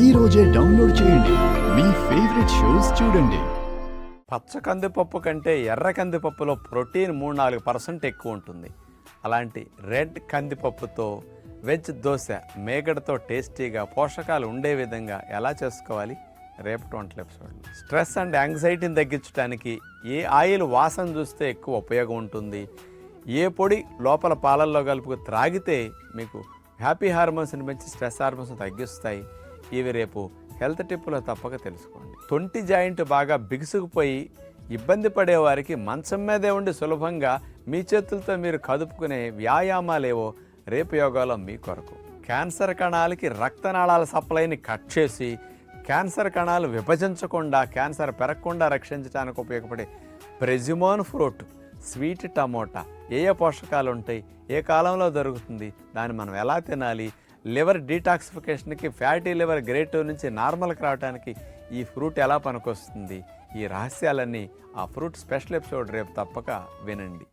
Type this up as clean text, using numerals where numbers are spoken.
ఈ రోజే డౌన్లోడ్ చేయండి మీ ఫేవరెట్ షోస్ చూడండి. పచ్చ కందిపప్పు కంటే ఎర్ర కందిపప్పులో ప్రోటీన్ 3-4% ఎక్కువ ఉంటుంది. అలాంటి రెడ్ కందిపప్పుతో వెజ్ దోశ మేగడతో టేస్టీగా పోషకాలు ఉండే విధంగా ఎలా చేసుకోవాలి రేపటి వంటల ఎపిసోడ్లో. స్ట్రెస్ అండ్ యాంగ్జైటీని తగ్గించడానికి ఏ ఆయిల్ వాసన చూస్తే ఎక్కువ ఉపయోగం ఉంటుంది, ఏ పొడి లోపల పాలల్లో కలుపుకు త్రాగితే మీకు హ్యాపీ హార్మోన్స్ని పెంచి స్ట్రెస్ హార్మోన్స్ తగ్గిస్తాయి, ఇవి రేపు హెల్త్ టిప్పులో తప్పక తెలుసుకోండి. తొంటి జాయింట్ బాగా బిగుసుకుపోయి ఇబ్బంది పడే వారికి మంచం మీదే ఉండి సులభంగా మీ చేతులతో మీరు కదుపుకునే వ్యాయామాలేవో రేపు యోగాలో మీ కొరకు. క్యాన్సర్ కణాలకి రక్తనాళాల సప్లైని కట్ చేసి క్యాన్సర్ కణాలు విభజించకుండా క్యాన్సర్ పెరగకుండా రక్షించడానికి ఉపయోగపడే ప్రెజిమోన్ ఫ్రూట్, స్వీట్ టమోటా ఏ పోషకాలు ఉంటాయి, ఏ కాలంలో దొరుకుతుంది, దాన్ని మనం ఎలా తినాలి, లివర్ డీటాక్సిఫికేషన్కి ఫ్యాటీ లివర్ గ్రేడ్ 2 నుంచి నార్మల్కి రావడానికి ఈ ఫ్రూట్ ఎలా పనికొస్తుంది, ఈ రహస్యాలన్నీ ఆ ఫ్రూట్ స్పెషల్ ఎపిసోడ్ రేపు తప్పక వినండి.